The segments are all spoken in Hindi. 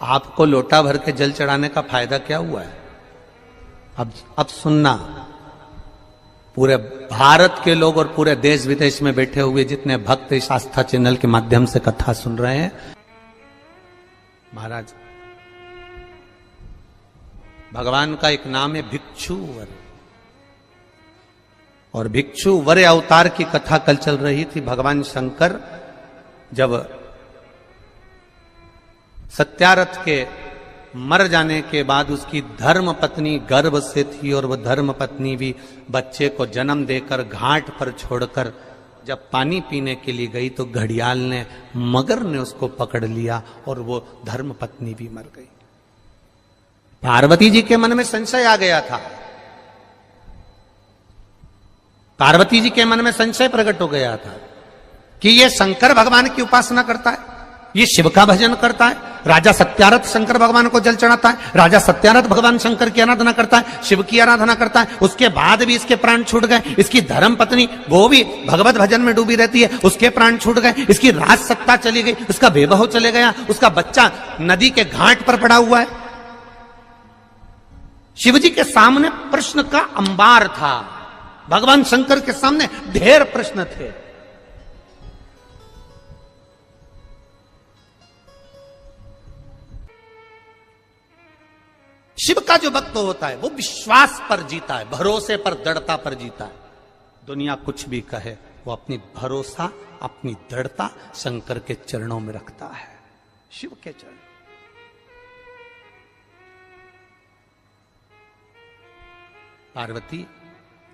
आपको लोटा भर के जल चढ़ाने का फायदा क्या हुआ है? अब सुनना, पूरे भारत के लोग और पूरे देश विदेश में बैठे हुए जितने भक्त इस आस्था चैनल के माध्यम से कथा सुन रहे हैं, महाराज भगवान का एक नाम है भिक्षुवर, और भिक्षुवर अवतार की कथा कल चल रही थी। भगवान शंकर जब सत्यारथ के मर जाने के बाद उसकी धर्म पत्नी गर्भ से थी, और वह धर्म पत्नी भी बच्चे को जन्म देकर घाट पर छोड़कर जब पानी पीने के लिए गई तो घड़ियाल ने, मगर ने उसको पकड़ लिया और वो धर्म पत्नी भी मर गई। पार्वती जी के मन में संशय आ गया था, पार्वती जी के मन में संशय प्रकट हो गया था कि ये शंकर भगवान की उपासना करता है, ये शिव का भजन करता है। राजा सत्यारथ शंकर भगवान को जल चढ़ाता है, राजा सत्यारथ भगवान शंकर की आराधना करता है, शिव की आराधना करता है। उसके बाद भी इसके प्राण छूट गए। इसकी धर्म पत्नी वो भी भगवत भजन में डूबी रहती है, उसके प्राण छूट गए। इसकी राज सत्ता चली गई, उसका वैभव चले गया, उसका बच्चा नदी के घाट पर पड़ा हुआ है। शिव जी के सामने प्रश्न का अंबार था, भगवान शंकर के सामने ढेर प्रश्न थे। शिव का जो भक्त होता है वो विश्वास पर जीता है, भरोसे पर, दृढ़ता पर जीता है। दुनिया कुछ भी कहे, वो अपनी भरोसा, अपनी दृढ़ता शंकर के चरणों में रखता है, शिव के चरण। पार्वती,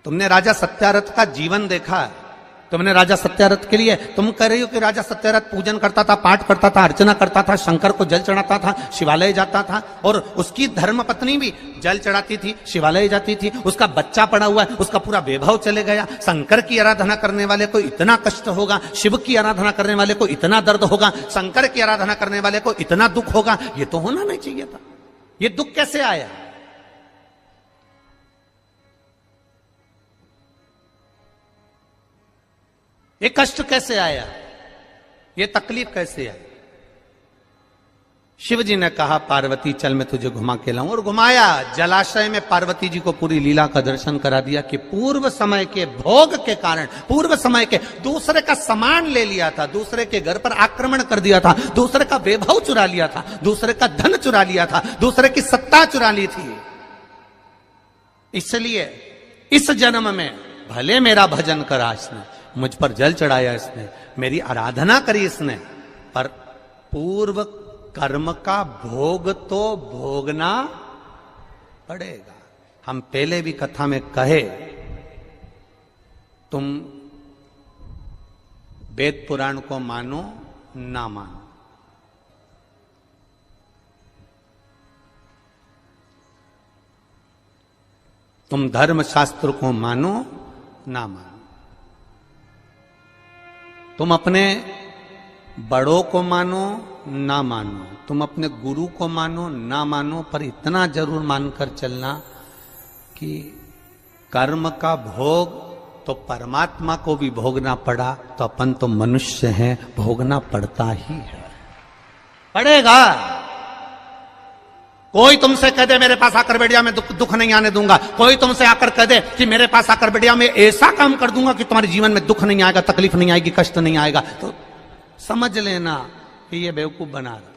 तुमने राजा सत्यारथ का जीवन देखा है, तुमने राजा सत्यारथ के लिए, तुम कह रही हो कि राजा सत्यारथ पूजन करता था, पाठ करता था, अर्चना करता था, शंकर को जल चढ़ाता था, शिवालय जाता था, और उसकी धर्म पत्नी भी जल चढ़ाती थी, शिवालय जाती थी। उसका बच्चा पड़ा हुआ है, उसका पूरा वैभव चले गया। शंकर की आराधना करने वाले को इतना कष्ट होगा, शिव की आराधना करने वाले को इतना दर्द होगा, शंकर की आराधना करने वाले को इतना दुख होगा, ये तो होना नहीं चाहिए था। ये दुख कैसे आया? ये कष्ट कैसे आया? ये तकलीफ कैसे आई? शिव जी ने कहा, पार्वती चल मैं तुझे घुमा के लाऊं, और घुमाया। जलाशय में पार्वती जी को पूरी लीला का दर्शन करा दिया कि पूर्व समय के भोग के कारण, पूर्व समय के दूसरे का सामान ले लिया था, दूसरे के घर पर आक्रमण कर दिया था, दूसरे का वैभव चुरा लिया था, दूसरे का धन चुरा लिया था, दूसरे की सत्ता चुरा ली थी। इसलिए इस जन्म में भले मेरा भजन करा इसने, मुझ पर जल चढ़ाया इसने, मेरी आराधना करी इसने, पर पूर्व कर्म का भोग तो भोगना पड़ेगा। हम पहले भी कथा में कहे, तुम वेद पुराण को मानो ना मानो, तुम धर्म शास्त्र को मानो ना मानो, तुम अपने बड़ों को मानो ना मानो, तुम अपने गुरु को मानो ना मानो, पर इतना जरूर मानकर चलना कि कर्म का भोग तो परमात्मा को भी भोगना पड़ा, तो अपन तो मनुष्य हैं, भोगना पड़ता ही है, पड़ेगा। कोई तुमसे कह दे मेरे पास आकर बैठिया मैं दुख नहीं आने दूंगा, कोई तुमसे आकर कह दे कि मेरे पास आकर बैठिया मैं ऐसा काम कर दूंगा कि तुम्हारे जीवन में दुख नहीं आएगा, तकलीफ नहीं आएगी, कष्ट नहीं आएगा, तो समझ लेना कि ये बेवकूफ बना रहा।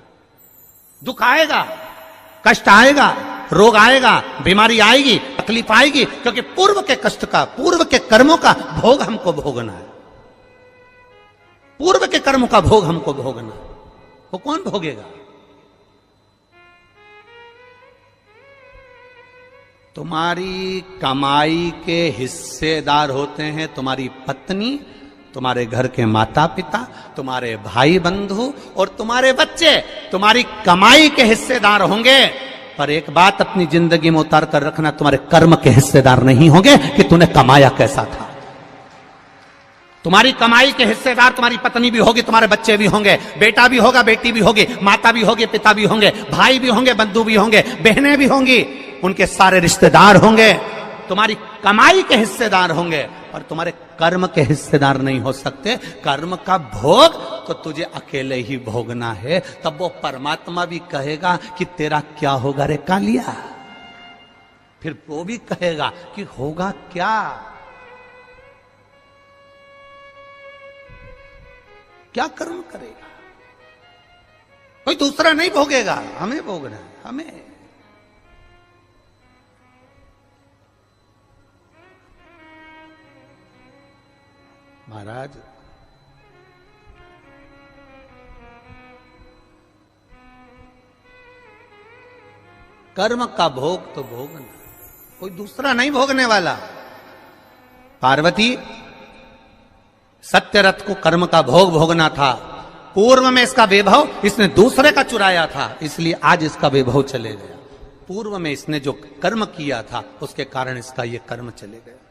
दुख आएगा, कष्ट आएगा, रोग आएगा, बीमारी आएगी, तकलीफ आएगी, क्योंकि पूर्व के कष्ट का, पूर्व के कर्मों का भोग हमको भोगना है। पूर्व के कर्मों का भोग हमको भोगना, वो कौन भोगेगा? तुम्हारी कमाई के हिस्सेदार होते हैं तुम्हारी पत्नी, तुम्हारे घर के माता पिता, तुम्हारे भाई बंधु और तुम्हारे बच्चे तुम्हारी कमाई के हिस्सेदार होंगे। पर एक बात अपनी जिंदगी में उतार कर रखना, तुम्हारे कर्म के हिस्सेदार नहीं होंगे कि तूने कमाया कैसा था। तुम्हारी कमाई के हिस्सेदार तुम्हारी पत्नी भी होगी, तुम्हारे बच्चे भी होंगे, बेटा भी होगा, बेटी भी होगी, माता भी होगी, पिता भी होंगे, भाई भी होंगे, बंधु भी होंगे, बहनें भी होंगी, उनके सारे रिश्तेदार होंगे, तुम्हारी कमाई के हिस्सेदार होंगे। और तुम्हारे कर्म के हिस्सेदार नहीं हो सकते। कर्म का भोग तो तुझे अकेले ही भोगना है। तब वो परमात्मा भी कहेगा कि तेरा क्या होगा रे कालिया। फिर वो भी कहेगा कि होगा क्या, क्या कर्म करेगा। कोई दूसरा नहीं भोगेगा, हमें भोगना है, हमें। महाराज कर्म का भोग तो भोगना, कोई दूसरा नहीं भोगने वाला। पार्वती सत्यरथ को कर्म का भोग भोगना था। पूर्व में इसका वैभव इसने दूसरे का चुराया था, इसलिए आज इसका वैभव चले गया। पूर्व में इसने जो कर्म किया था उसके कारण इसका ये कर्म चले गया।